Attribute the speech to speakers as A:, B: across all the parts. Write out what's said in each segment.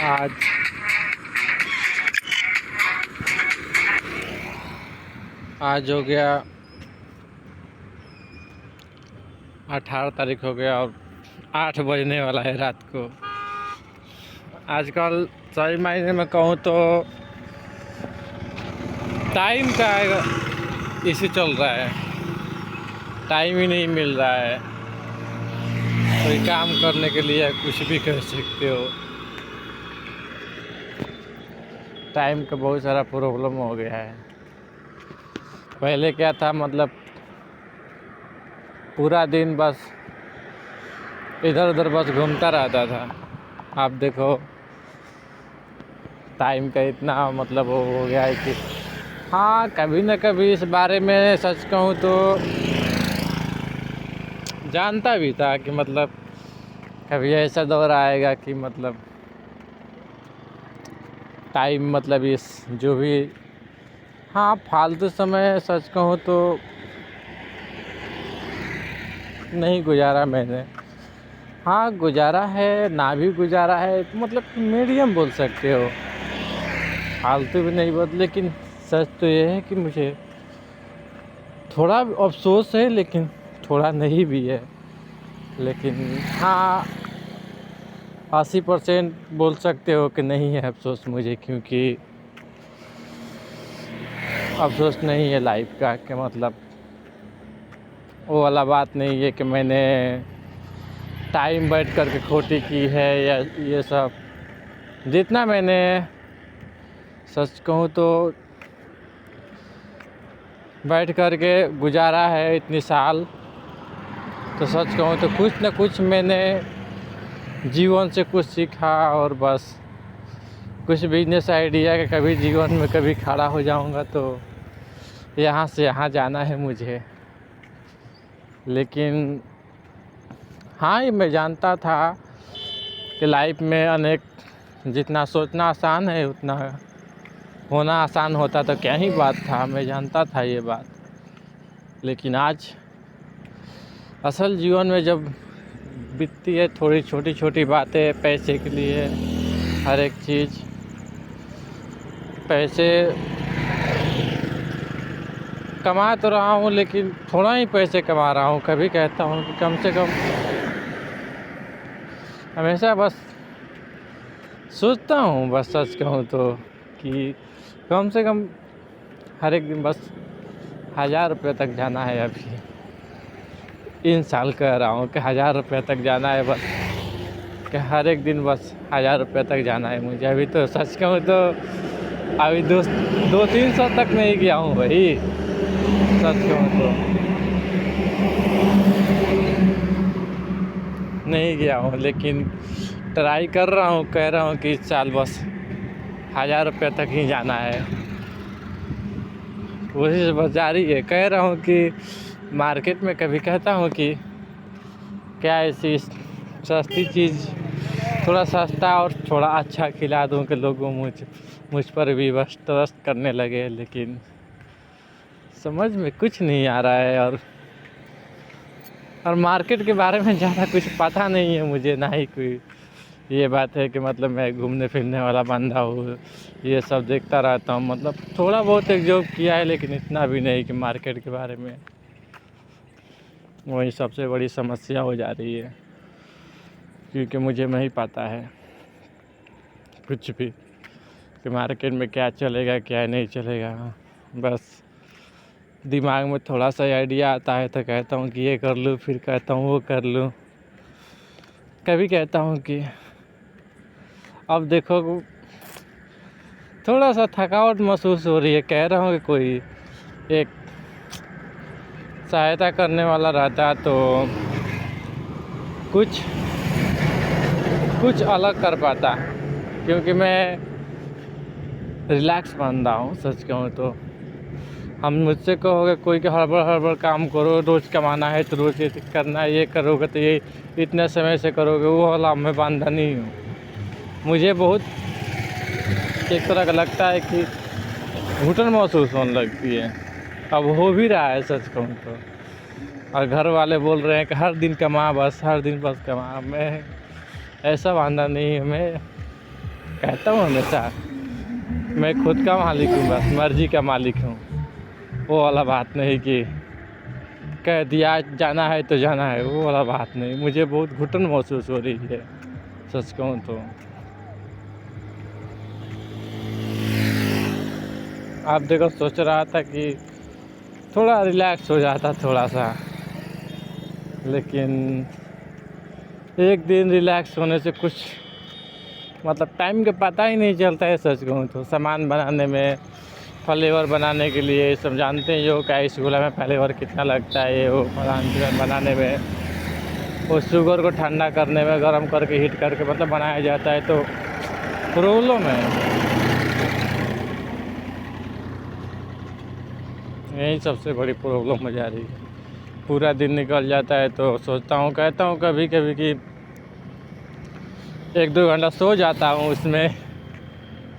A: आज आज हो गया 18 तारीख हो गया और 8 बजने वाला है रात को। आजकल सही मायने में कहूँ तो टाइम का इशू चल रहा है, टाइम ही नहीं मिल रहा है। कोई काम करने के लिए कुछ भी कर सकते हो, टाइम का बहुत सारा प्रॉब्लम हो गया है। पहले क्या था, मतलब पूरा दिन बस इधर उधर बस घूमता रहता था। आप देखो टाइम का इतना मतलब वो हो गया है कि हाँ, कभी न कभी इस बारे में सच कहूँ तो जानता भी था कि मतलब कभी ऐसा दौर आएगा कि मतलब टाइम मतलब इस जो भी हाँ फालतू समय सच कहूँ तो नहीं गुजारा मैंने। हाँ गुजारा है, ना भी गुजारा है, मतलब मीडियम बोल सकते हो। फालतू भी नहीं बोल, लेकिन सच तो ये है कि मुझे थोड़ा अफसोस है, लेकिन थोड़ा नहीं भी है। लेकिन हाँ 80% बोल सकते हो कि नहीं है अफसोस मुझे, क्योंकि अफसोस नहीं है लाइफ का कि मतलब वो वाला बात नहीं है कि मैंने टाइम बैठ कर के खोटी की है या ये सब। जितना मैंने सच कहूँ तो बैठ कर के गुजारा है इतनी साल, तो सच कहूँ तो कुछ न कुछ मैंने जीवन से कुछ सीखा। और बस कुछ बिजनेस आइडिया के कभी जीवन में कभी खड़ा हो जाऊंगा तो यहाँ से यहाँ जाना है मुझे। लेकिन हाँ, ये मैं जानता था कि लाइफ में अनेक जितना सोचना आसान है उतना होना आसान होता, तो क्या ही बात था, मैं जानता था ये बात। लेकिन आज असल जीवन में जब बीतती है थोड़ी छोटी छोटी बातें पैसे के लिए, हर एक चीज़ पैसे कमा तो रहा हूँ, लेकिन थोड़ा ही पैसे कमा रहा हूँ। कभी कहता हूँ कि कम से कम हमेशा बस सोचता हूँ, बस सच कहूँ तो कि कम से कम हर एक दिन बस 1000 रुपये तक जाना है। अभी इन साल कह रहा हूँ कि 1000 रुपये तक जाना है, बस कि हर एक दिन बस 1000 रुपये तक जाना है मुझे। अभी तो सच कहूँ तो अभी 200-300 तक नहीं गया हूँ भाई, सच कहूँ तो नहीं गया हूँ। लेकिन ट्राई कर रहा हूँ, कह रहा हूँ कि इस साल बस 1000 रुपये तक ही जाना है। कोशिश बस जारी है। कह रहा हूँ कि मार्केट में कभी कहता हूँ कि क्या ऐसी सस्ती चीज़ थोड़ा सस्ता और थोड़ा अच्छा खिला दूँ कि लोगों मुझ पर भी बस ट्रस्ट करने लगे। लेकिन समझ में कुछ नहीं आ रहा है, और मार्केट के बारे में ज़्यादा कुछ पता नहीं है मुझे, ना ही कोई ये बात है कि मतलब मैं घूमने फिरने वाला बंदा हूँ, ये सब देखता रहता हूँ। मतलब थोड़ा बहुत एक जॉब किया है, लेकिन इतना भी नहीं कि मार्केट के बारे में। वही सबसे बड़ी समस्या हो जा रही है, क्योंकि मुझे नहीं पता है कुछ भी कि मार्केट में क्या चलेगा क्या नहीं चलेगा। बस दिमाग में थोड़ा सा आइडिया आता है तो कहता हूँ कि ये कर लूँ, फिर कहता हूँ वो कर लूँ। कभी कहता हूँ कि अब देखो थोड़ा सा थकावट महसूस हो रही है, कह रहा हूँ कि कोई एक सहायता करने वाला रहता तो कुछ अलग कर पाता, क्योंकि मैं रिलैक्स बंदा हूँ सच कहूँ तो। हम मुझसे कहोगे कोई के हड़बड़ काम करो, रोज़ कमाना है तो रोज़ ये करना है, ये करोगे तो ये इतने समय से करोगे, वो वाला मैं बंदा नहीं हूँ। मुझे बहुत एक तरह का लगता है कि घुटन महसूस होने लगती है। अब हो भी रहा है सच कहूँ तो। और घर वाले बोल रहे हैं कि हर दिन बस कमा। मैं ऐसा बंदा नहीं हूँ। मैं कहता हूँ हमेशा मैं खुद का मालिक हूँ, बस मर्जी का मालिक हूँ। वो वाला बात नहीं कि कह दिया जाना है तो जाना है, वो वाला बात नहीं। मुझे बहुत घुटन महसूस हो रही है सच कहूँ तो। आप देखो सोच रहा था कि थोड़ा रिलैक्स हो जाता थोड़ा सा, लेकिन एक दिन रिलैक्स होने से कुछ मतलब टाइम का पता ही नहीं चलता है सच कहूँ तो। सामान बनाने में, फ्लेवर बनाने के लिए, ये सब जानते ही हो क्या रसगुल्ला में फ्लेवर कितना लगता है, ये वो फलान बनाने में, वो शुगर को ठंडा करने में, गर्म करके हीट करके मतलब बनाया जाता है, तो प्रॉब्लम है। यही सबसे बड़ी प्रॉब्लम हो जा रही है। पूरा दिन निकल जाता है तो सोचता हूँ, कहता हूँ कभी कभी कि 1-2 घंटा सो जाता हूँ उसमें।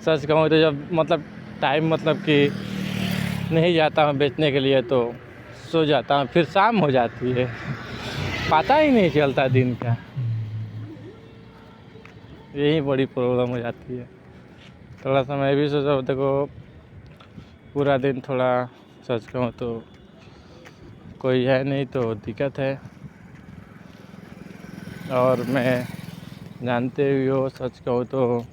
A: सच कहूँ तो जब मतलब टाइम मतलब कि नहीं जाता हूँ बेचने के लिए तो सो जाता हूँ, फिर शाम हो जाती है, पता ही नहीं चलता दिन का। यही बड़ी प्रॉब्लम हो जाती है। थोड़ा सा मैं भी सोचा, देखो पूरा दिन थोड़ा सच कहूँ तो कोई है नहीं तो दिक्कत है। और मैं जानते भी हो सच कहूँ तो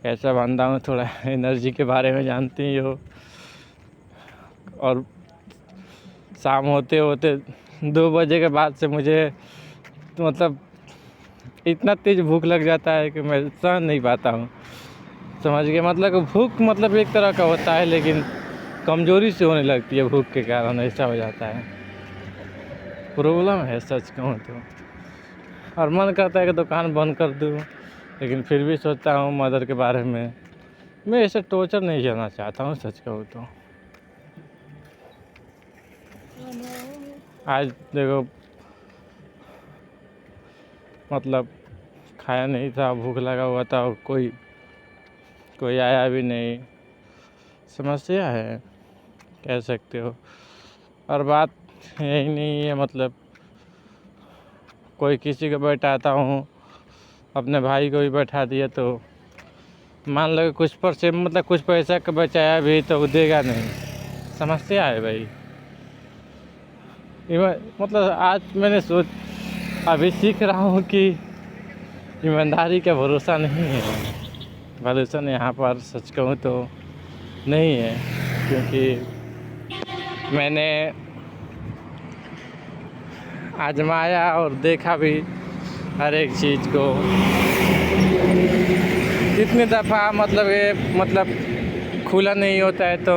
A: कैसा बंदा हूँ, थोड़ा एनर्जी के बारे में जानते ही हो। और शाम होते होते 2 बजे के बाद से मुझे तो मतलब इतना तेज़ भूख लग जाता है कि मैं सहन नहीं पाता हूँ। समझ गए मतलब भूख मतलब एक तरह का होता है, लेकिन कमज़ोरी से होने लगती है भूख के कारण, ऐसा हो जाता है। प्रॉब्लम है सच कहूँ तो। और मन करता है कि दुकान बंद कर दूँ, लेकिन फिर भी सोचता हूँ मदर के बारे में। मैं ऐसे टॉर्चर नहीं झेलना चाहता हूँ सच कहूँ तो। आज देखो मतलब खाया नहीं था, भूख लगा हुआ था और कोई आया भी नहीं। समस्या है, कह सकते हो। और बात यही नहीं है, मतलब कोई किसी को बैठाता हूँ, अपने भाई को भी बैठा दिया तो मान लो कुछ % मतलब कुछ पैसा का बचाया भी तो वो देगा नहीं। समस्या है भाई। मतलब आज मैंने अभी सीख रहा हूँ कि ईमानदारी का भरोसा नहीं है। भरोसा यहाँ पर सच कहूँ तो नहीं है, क्योंकि मैंने आजमाया और देखा भी हर एक चीज़ को। कितनी दफ़ा मतलब ये मतलब खुला नहीं होता है। तो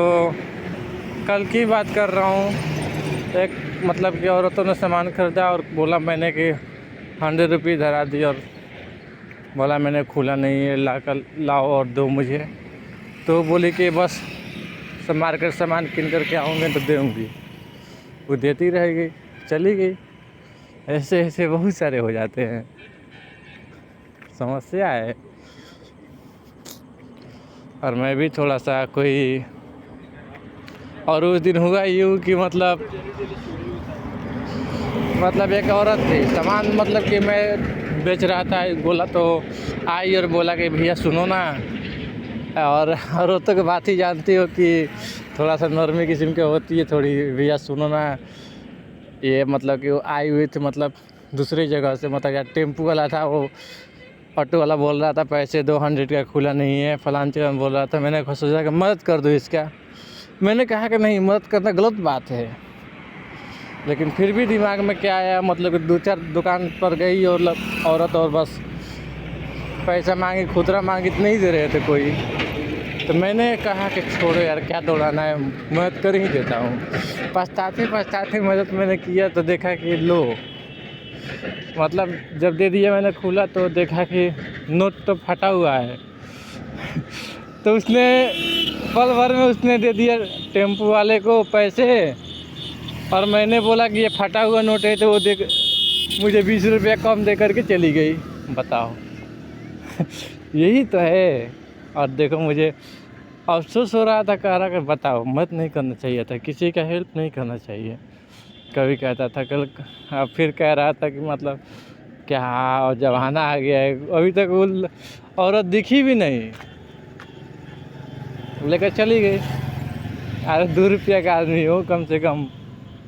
A: कल की बात कर रहा हूँ, एक मतलब कि औरतों ने सामान खरीदा और बोला मैंने कि 100 रुपये धरा दी और बोला मैंने खुला नहीं है, लाओ और दो मुझे। तो बोली कि बस सब मार्केट सामान किन करके आऊँगे तो दूँगी। वो देती रहेगी, चली गई। ऐसे ऐसे बहुत सारे हो जाते हैं, समस्या है। और मैं भी थोड़ा सा कोई, और उस दिन हुआ यूँ कि मतलब एक औरत थी, सामान मतलब कि मैं बेच रहा था, बोला तो आई और बोला कि भैया सुनो ना। और औरतों की बात ही जानती हो कि थोड़ा सा नरमी किस्म की होती है थोड़ी, भैया सुनो ना। ये मतलब कि वो आई हुई थी मतलब दूसरी जगह से, मतलब यार टेम्पू वाला था, वो ऑटो वाला बोल रहा था पैसे दो, 100 का खुला नहीं है, फलान चीज़ बोल रहा था। मैंने सोचा कि मदद कर दो इसका। मैंने कहा कि नहीं, मदद करना गलत बात है, लेकिन फिर भी दिमाग में क्या आया, मतलब 2-4 दुकान पर गई और औरत और बस पैसा मांगी, खुदरा मांगी तो नहीं दे रहे थे कोई। तो मैंने कहा कि छोड़ो यार, क्या दौड़ाना है, मदद कर ही देता हूँ। पछताते मदद मैंने किया तो देखा कि लो, मतलब जब दे दिया मैंने खुला तो देखा कि नोट तो फटा हुआ है। तो उसने पल भर में उसने दे दिया टेम्पू वाले को पैसे, और मैंने बोला कि ये फटा हुआ नोट है, तो वो मुझे 20 रुपया कम दे करके चली गई। बताओ। यही तो है। और देखो मुझे अफसोस हो रहा था, कह रहा कि बताओ, मत नहीं करना चाहिए था, किसी का हेल्प नहीं करना चाहिए। कभी कहता था कल, फिर कह रहा था कि मतलब क्या और ज़माना आ गया है, अभी तक वो औरत दिखी भी नहीं, लेकर चली गई। अरे 2 रुपया का आदमी हो कम से कम,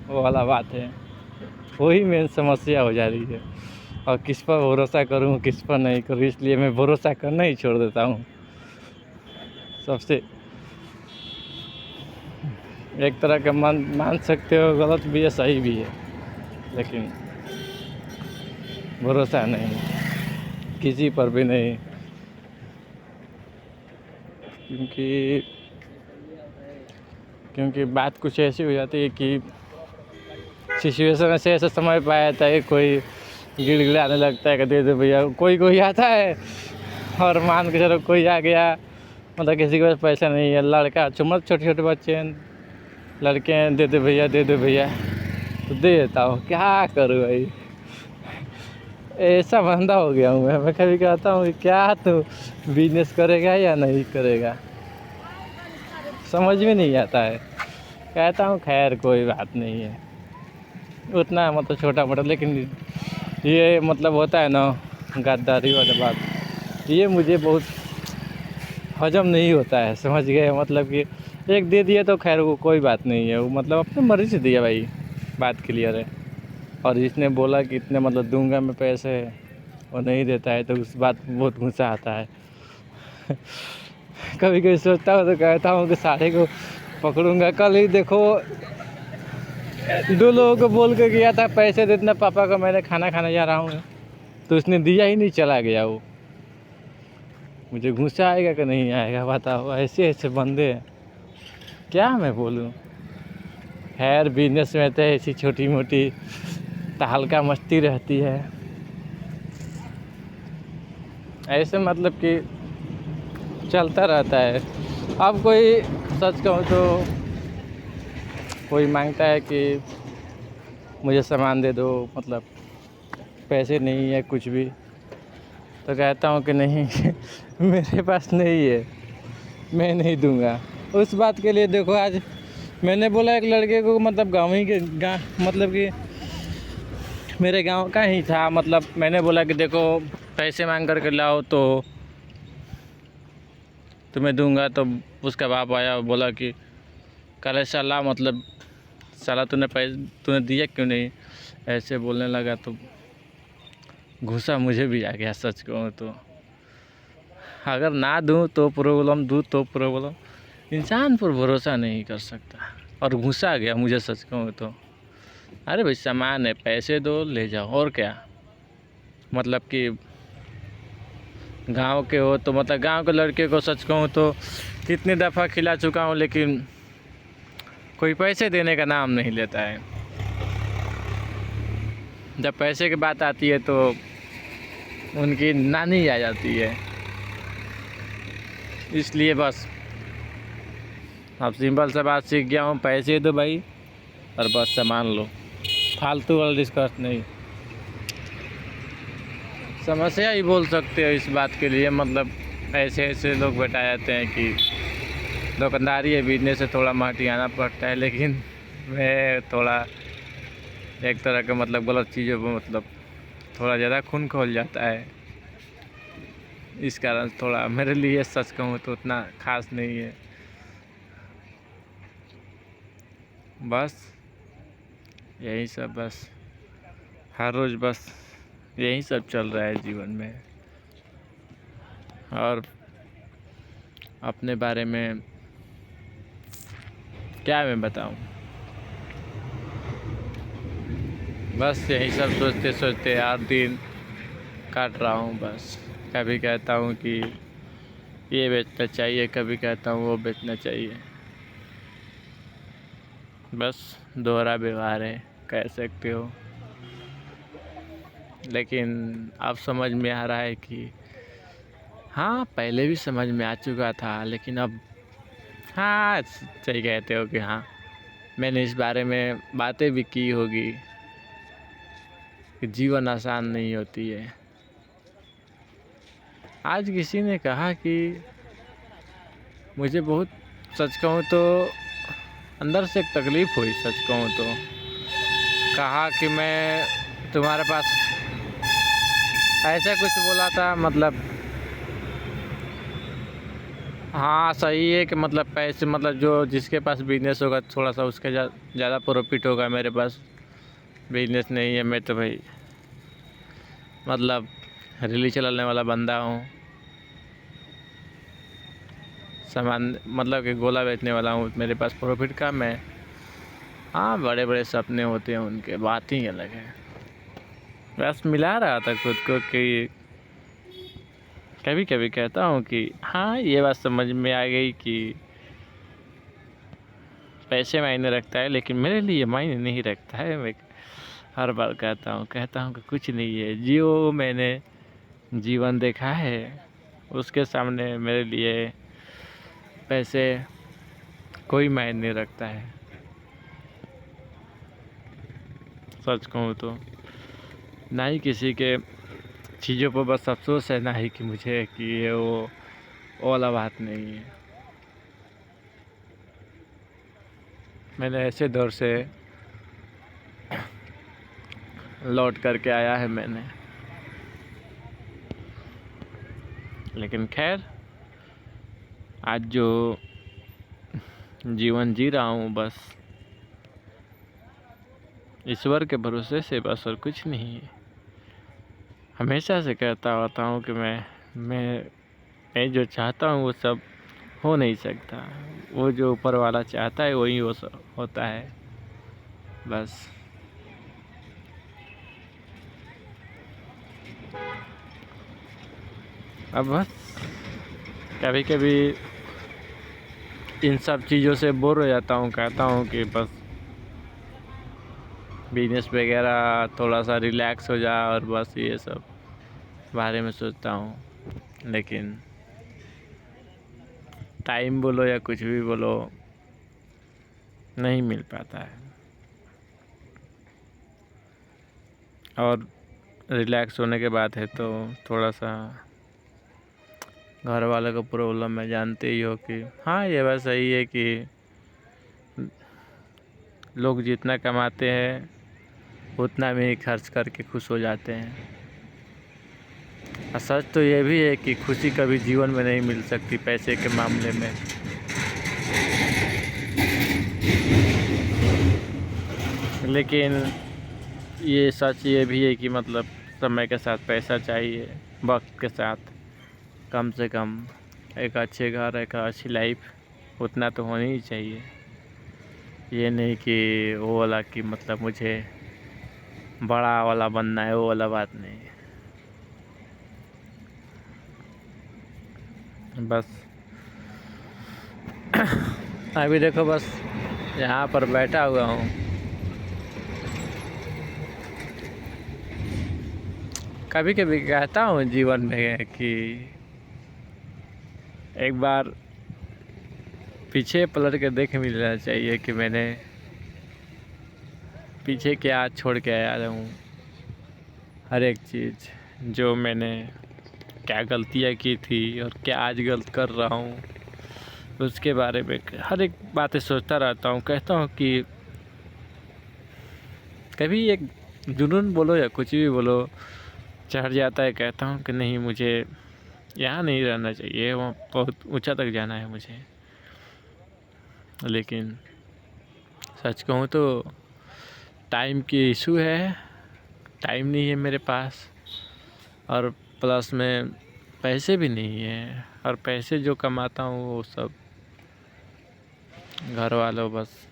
A: वो वाला बात है। वही मेन समस्या हो जा रही है। और किस पर भरोसा करूँ किस पर नहीं करूँ, इसलिए मैं भरोसा करना ही छोड़ देता हूँ। सबसे एक तरह का मान सकते हो, गलत भी है सही भी है, लेकिन भरोसा नहीं किसी पर भी नहीं। क्योंकि क्योंकि बात कुछ ऐसी हो जाती है कि सिचुएशन ऐसे ऐसे समय पर आ जाता है, कोई गिड़गिड़ाने लगता है कि दे दो भैया। कोई आता है और मान के चलो कोई आ गया, मतलब किसी के पास पैसा नहीं है, लड़का मतलब छोटे छोटे बच्चे हैं, लड़के हैं, दे दो भैया दे दो भैया, तो दे देता हूँ। क्या करूँ भाई, ऐसा बंदा हो गया हूँ मैं कभी कहता हूँ क्या तू बिजनेस करेगा या नहीं करेगा, समझ में नहीं आता है। कहता हूँ खैर कोई बात नहीं है, उतना मतलब छोटा मोटा, लेकिन ये मतलब होता है ना गद्दारी वाला बात, ये मुझे बहुत हजम नहीं होता है, समझ गए। मतलब कि एक दे दिया तो खैर वो कोई बात नहीं है, वो मतलब अपनी मर्ज़ी से दिया भाई, बात क्लियर है। और जिसने बोला कि इतने मतलब दूंगा मैं पैसे, और नहीं देता है तो उस बात में बहुत गुस्सा आता है। कभी कभी सोचता हूँ तो कहता हूँ कि सारे को पकड़ूंगा। कल ही देखो 2 लोगों को बोल के गया था पैसे देना पापा का, मैंने खाना खाने जा रहा हूँ, तो उसने दिया ही नहीं, चला गया वो। मुझे गुस्सा आएगा कि नहीं आएगा बताओ, ऐसे ऐसे बंदे क्या मैं बोलूँ। खैर बिजनेस में तो ऐसी छोटी मोटी तहलका मस्ती रहती है, ऐसे मतलब कि चलता रहता है। अब कोई सच कहूँ तो कोई मांगता है कि मुझे सामान दे दो, मतलब पैसे नहीं है कुछ भी, तो कहता हूँ कि नहीं मेरे पास नहीं है, मैं नहीं दूंगा। उस बात के लिए देखो आज मैंने बोला एक लड़के को, मतलब गाँव ही के मतलब कि मेरे गांव का ही था, मतलब मैंने बोला कि देखो पैसे मांग करके लाओ तो तुम्हें दूंगा। तो उसका बाप आया और बोला कि कल साला, मतलब साला तूने दिया क्यों नहीं, ऐसे बोलने लगा। तो गुस्सा मुझे भी आ गया सच कहूँ तो। अगर ना दूँ तो प्रॉब्लम, दूँ तो प्रॉब्लम, इंसान पर भरोसा नहीं कर सकता। और गुस्सा आ गया मुझे सच कहूँ तो। अरे भाई सामान है, पैसे दो ले जाओ, और क्या। मतलब कि गांव के हो तो, मतलब गांव के लड़के को सच कहूँ तो कितनी दफ़ा खिला चुका हूँ, लेकिन कोई पैसे देने का नाम नहीं लेता है। जब पैसे की बात आती है तो उनकी नानी आ जाती है। इसलिए बस अब सिंपल सा बात सीख गया हूँ, पैसे दो भाई और बस सामान लो, फालतू वाला डिस्कस नहीं। समस्या ही बोल सकते हो इस बात के लिए, मतलब ऐसे ऐसे लोग बैठा जाते हैं कि दुकानदारी है, बिजनेस से थोड़ा महटियाना पड़ता है। लेकिन मैं थोड़ा एक तरह का मतलब गलत चीज़ों पर मतलब थोड़ा ज़्यादा खून खौल जाता है, इस कारण थोड़ा मेरे लिए सच कहूँ तो उतना खास नहीं है। बस यही सब, बस हर रोज़ बस यही सब चल रहा है जीवन में। और अपने बारे में क्या मैं बताऊं, बस यही सब सोचते सोचते 8 दिन काट रहा हूं। बस कभी कहता हूं कि ये बेचना चाहिए, कभी कहता हूं वो बेचना चाहिए। बस दोहरा व्यवहार है कह सकते हो। लेकिन अब समझ में आ रहा है कि हाँ पहले भी समझ में आ चुका था, लेकिन अब हाँ सही कहते हो कि हाँ मैंने इस बारे में बातें भी की होगी कि जीवन आसान नहीं होती है। आज किसी ने कहा कि मुझे बहुत सच कहूँ तो अंदर से एक तकलीफ़ हुई, सच कहूँ तो। कहा कि मैं तुम्हारे पास ऐसे कुछ बोला था मतलब। हाँ सही है कि मतलब पैसे मतलब जो जिसके पास बिजनेस होगा थोड़ा सा उसके ज़्यादा प्रॉफिट होगा। मेरे पास बिजनेस नहीं है, मैं तो भाई मतलब रेली चलाने वाला बंदा हूँ, सामान मतलब कि गोला बेचने वाला हूँ। मेरे पास प्रॉफिट कम है। हाँ बड़े बड़े सपने होते हैं उनके, बात ही अलग है। बस मिला रहा था खुद को कि कभी कभी कहता हूँ कि हाँ ये बात समझ में आ गई कि पैसे मायने रखता है, लेकिन मेरे लिए मायने नहीं रखता है। मैं हर बार कहता हूँ कि कुछ नहीं है, जो मैंने जीवन देखा है उसके सामने मेरे लिए पैसे कोई मायने नहीं रखता है। सच कहूँ तो ना ही किसी के चीज़ों पर बस अफसोस है, ना ही कि मुझे कि ये वो वाला बात नहीं है। मैंने ऐसे दौर से लौट करके आया है मैंने, लेकिन खैर आज जो जीवन जी रहा हूँ बस ईश्वर के भरोसे से, बस और कुछ नहीं है। हमेशा से कहता होता हूँ कि मैं जो चाहता हूँ वो सब हो नहीं सकता। वो जो ऊपर वाला चाहता है वही वो सब होता है बस। अब बस कभी कभी इन सब चीज़ों से बोर हो जाता हूँ, कहता हूँ कि बस बिजनेस वगैरह थोड़ा सा रिलैक्स हो जाए और बस ये सब बारे में सोचता हूँ। लेकिन टाइम बोलो या कुछ भी बोलो नहीं मिल पाता है। और रिलैक्स होने के बाद है तो थोड़ा सा घर वालों का प्रॉब्लम मैं जानते ही हो कि हाँ ये बात सही है कि लोग जितना कमाते हैं उतना में ही खर्च करके खुश हो जाते हैं। और सच तो ये भी है कि खुशी कभी जीवन में नहीं मिल सकती पैसे के मामले में। लेकिन ये सच ये भी है कि मतलब समय के साथ पैसा चाहिए, वक्त के साथ कम से कम एक अच्छे घर, एक अच्छी लाइफ उतना तो होनी ही चाहिए। ये नहीं कि वो वाला कि मतलब मुझे बड़ा वाला बनना है, वो वाला बात नहीं है। बस अभी देखो बस यहाँ पर बैठा हुआ हूँ। कभी कभी कहता हूँ जीवन में कि एक बार पीछे पलट के देख भी लेना चाहिए कि मैंने पीछे क्या छोड़ के आया हूँ। हर एक चीज़ जो मैंने क्या गलतियाँ की थी और क्या आज गलत कर रहा हूँ उसके बारे में हर एक बातें सोचता रहता हूँ। कहता हूँ कि कभी एक जुनून बोलो या कुछ भी बोलो चढ़ जाता है। कहता हूँ कि नहीं, मुझे यहाँ नहीं रहना चाहिए, वहाँ बहुत ऊंचा तक जाना है मुझे। लेकिन सच कहूँ तो टाइम की इशू है, टाइम नहीं है मेरे पास, और प्लस में पैसे भी नहीं है। और पैसे जो कमाता हूँ वो सब घर वालों बस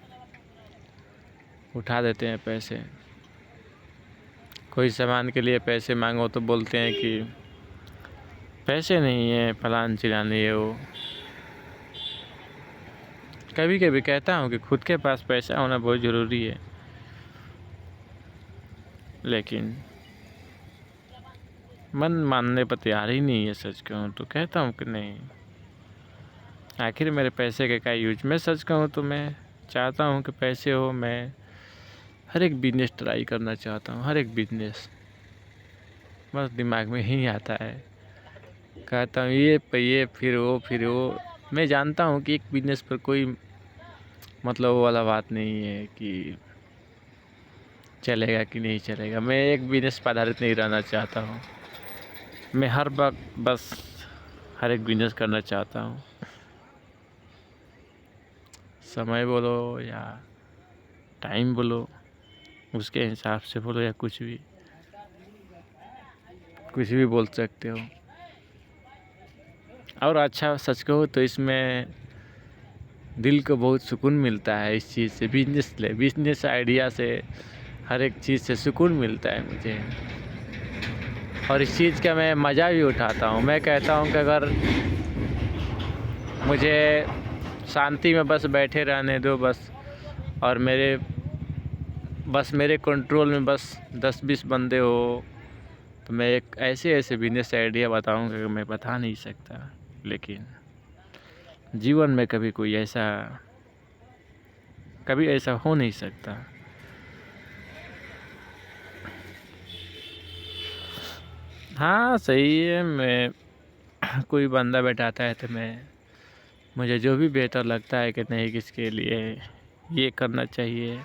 A: उठा देते हैं पैसे। कोई सामान के लिए पैसे मांगो तो बोलते हैं कि पैसे नहीं है, फलान चिलान ये वो। कभी कभी कहता हूँ कि खुद के पास पैसा होना बहुत ज़रूरी है, लेकिन मन मानने पर तैयार ही नहीं है। सच कहूँ तो कहता हूँ कि नहीं, आखिर मेरे पैसे का क्या यूज। मैं सच कहूँ तो मैं चाहता हूँ कि पैसे हो, मैं हर एक बिजनेस ट्राई करना चाहता हूँ, हर एक बिजनेस बस दिमाग में ही आता है। कहता हूँ ये फिर वो। मैं जानता हूँ कि एक बिजनेस पर कोई मतलब वो वाला बात नहीं है कि चलेगा कि नहीं चलेगा। मैं एक बिजनेस पर आधारित नहीं रहना चाहता हूँ। मैं हर वक्त बस हर एक बिजनेस करना चाहता हूँ, समय बोलो या टाइम बोलो, उसके हिसाब से बोलो या कुछ भी बोल सकते हो। और अच्छा सच कहो तो इसमें दिल को बहुत सुकून मिलता है इस चीज़ से। बिजनेस आइडिया से हर एक चीज़ से सुकून मिलता है मुझे, और इस चीज़ का मैं मज़ा भी उठाता हूँ। मैं कहता हूँ कि अगर मुझे शांति में बस बैठे रहने दो बस, और मेरे कंट्रोल में बस 10-20 बंदे हो, तो मैं एक ऐसे बिजनेस आइडिया बताऊँगा कि मैं बता नहीं सकता। लेकिन जीवन में कभी ऐसा हो नहीं सकता। हाँ सही है, मैं कोई बंदा बैठाता है तो मुझे जो भी बेहतर लगता है कि नहीं किसके लिए ये करना चाहिए,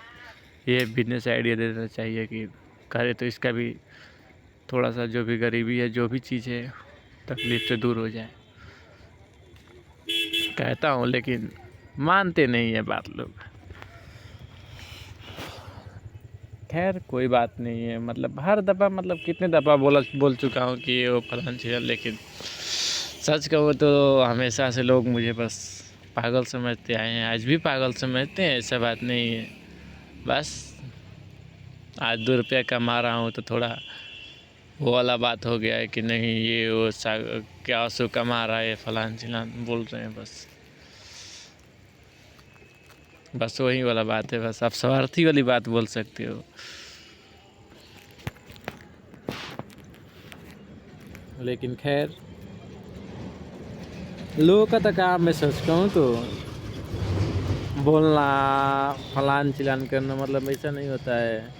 A: ये बिजनेस आइडिया दे देना चाहिए कि करे तो इसका भी थोड़ा सा जो भी गरीबी है, जो भी चीज़ है, तकलीफ से दूर हो जाए, कहता हूँ। लेकिन मानते नहीं है बात लोग। खैर कोई बात नहीं है, मतलब हर दफ़ा कितने दफ़ा बोल चुका हूँ कि वो फलाना चीज़, लेकिन सच कहूँ तो हमेशा से लोग मुझे बस पागल समझते आए हैं, आज भी पागल समझते हैं, ऐसा बात नहीं है। बस आज 2 रुपया कमा रहा हूँ तो थोड़ा वो वाला बात हो गया है कि नहीं ये वो क्या सो कमा रहा है, फलान चिलान बोल रहे हैं। बस वही वाला बात है, बस आप स्वार्थी वाली बात बोल सकते हो। लेकिन खैर लोगों का तो काम, मैं सच कहूँ तो बोलना, फलान चिलान करना, ऐसा नहीं होता है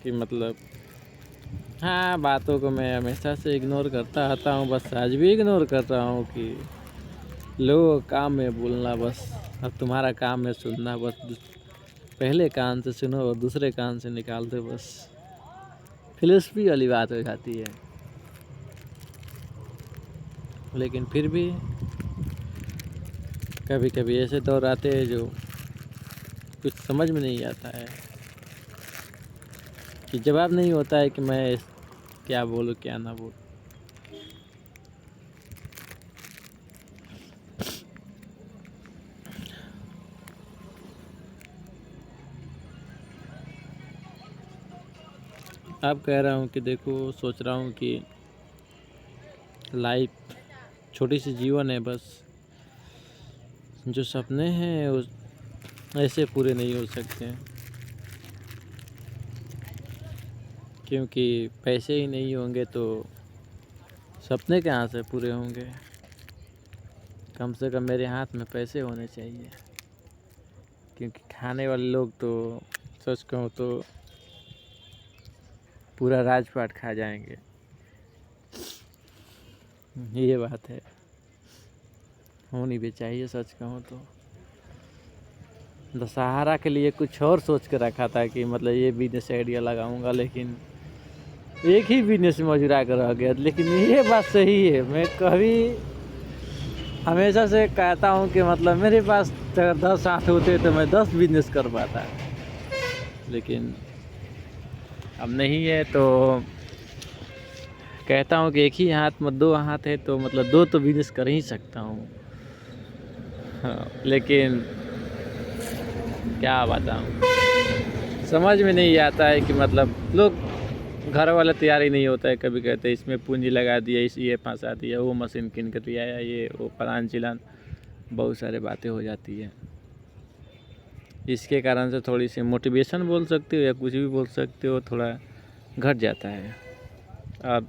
A: कि हाँ, बातों को मैं हमेशा से इग्नोर करता आता हूँ, बस आज भी इग्नोर कर रहा हूँ कि लोगों का काम है बोलना बस, अब तुम्हारा काम है सुनना बस। पहले कान से सुनो और दूसरे कान से निकाल दो बस। फिलोसफी वाली बात हो जाती है। लेकिन फिर भी कभी कभी ऐसे दौर आते हैं जो कुछ समझ में नहीं आता है, कि जवाब नहीं होता है कि मैं क्या बोलूँ क्या ना बोलूँ। अब कह रहा हूँ कि देखो, सोच रहा हूँ कि लाइफ छोटी सी जीवन है, बस जो सपने हैं वो ऐसे पूरे नहीं हो सकते, क्योंकि पैसे ही नहीं होंगे तो सपने कहाँ से पूरे होंगे। कम से कम मेरे हाथ में पैसे होने चाहिए, क्योंकि खाने वाले लोग तो सच कहूँ तो पूरा राजपाट खा जाएंगे, ये बात है। होनी भी चाहिए सच कहूँ तो। दशहरा के लिए कुछ और सोच के रखा था कि ये बिजनेस आइडिया लगाऊंगा, लेकिन एक ही बिजनेस में मजुरा कर रह गया। लेकिन ये बात सही है, मैं कभी हमेशा से कहता हूँ कि मेरे पास अगर 10 हाथ होते तो मैं 10 बिजनेस कर पाता, लेकिन अब नहीं है, तो कहता हूँ कि एक ही हाथ में 2 हाथ है, तो 2 तो बिजनेस कर ही सकता हूँ। हाँ, लेकिन क्या बताऊँ, समझ में नहीं आता है कि लोग, घर वाला तैयार ही नहीं होता है। कभी कहते हैं इसमें पूंजी लगा दिया, ये फंसा दिया, वो मशीन किन कर दिया, या ये वो फलान चिलान, बहुत सारे बातें हो जाती है। इसके कारण से थोड़ी सी मोटिवेशन बोल सकते हो या कुछ भी बोल सकते हो, थोड़ा घट जाता है और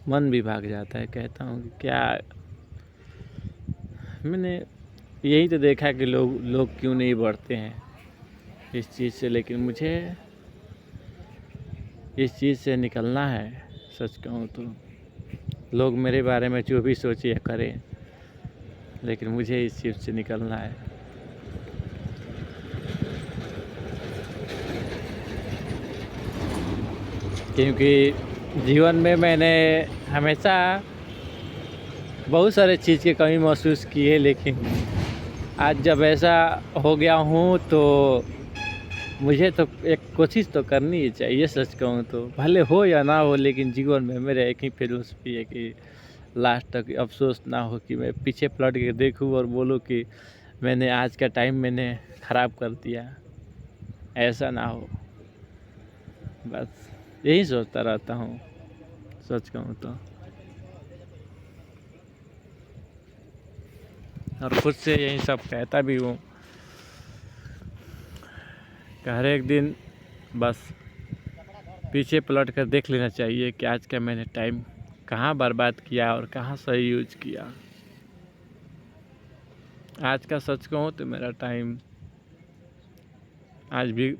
A: मन भी भाग जाता है। कहता हूँ कि क्या, मैंने यही तो देखा कि लोग क्यों नहीं बढ़ते हैं इस चीज़ से, लेकिन मुझे इस चीज़ से निकलना है। सच कहूँ तो लोग मेरे बारे में जो भी सोचे या करें, लेकिन मुझे इस चीज़ से निकलना है। क्योंकि जीवन में मैंने हमेशा बहुत सारे चीज़ की कमी महसूस की है, लेकिन आज जब ऐसा हो गया हूँ तो मुझे तो एक कोशिश तो करनी ही चाहिए। सच कहूँ तो भले हो या ना हो, लेकिन जीवन में मेरा एक ही फिलॉसफी है कि लास्ट तक अफ़सोस ना हो कि मैं पीछे पलट के देखूँ और बोलूँ कि मैंने आज का टाइम मैंने ख़राब कर दिया। ऐसा ना हो, बस यही सोचता रहता हूँ सच कहूँ तो। और खुद से यही सब कहता भी हूँ कि हर एक दिन बस पीछे पलट कर देख लेना चाहिए कि आज का मैंने टाइम कहाँ बर्बाद किया और कहाँ सही यूज किया। आज का सच कहूँ तो मेरा टाइम आज भी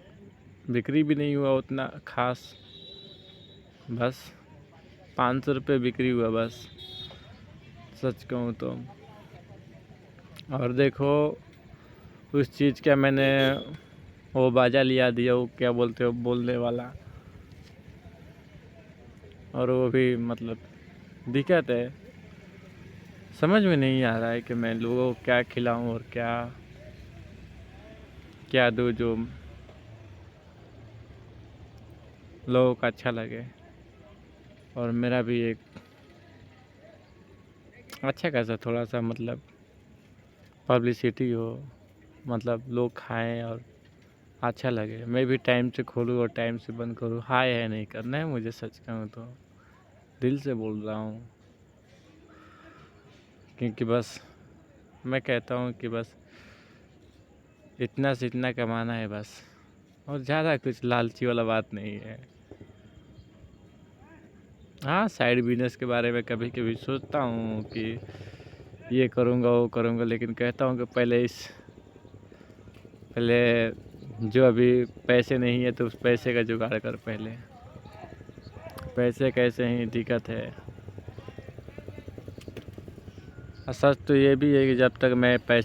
A: बिक्री भी नहीं हुआ उतना ख़ास, बस 500 रुपये बिक्री हुआ बस सच कहूँ तो। और देखो उस चीज़ का मैंने वो बाजा लिया दिया, वो क्या बोलते हो बोलने वाला, और वो भी मतलब दिक्कत है। समझ में नहीं आ रहा है कि मैं लोगों को क्या खिलाऊं और क्या क्या दूं जो लोगों को अच्छा लगे और मेरा भी एक अच्छा खासा थोड़ा सा मतलब पब्लिसिटी हो, मतलब लोग खाएं और अच्छा लगे। मैं भी टाइम से खोलूँ और टाइम से बंद करूँ। हाय है नहीं करना है मुझे, सच कहूँ तो दिल से बोल रहा हूँ, क्योंकि बस मैं कहता हूँ कि बस इतना से इतना कमाना है बस, और ज़्यादा कुछ लालची वाला बात नहीं है। हाँ, साइड बिजनेस के बारे में कभी कभी सोचता हूँ कि ये करूँगा वो करूँगा, लेकिन कहता हूँ कि पहले जो अभी पैसे नहीं है तो उस पैसे का जुगाड़ कर। पहले पैसे कैसे ही दिक्कत है। और सच तो ये भी है कि जब तक मैं पैसे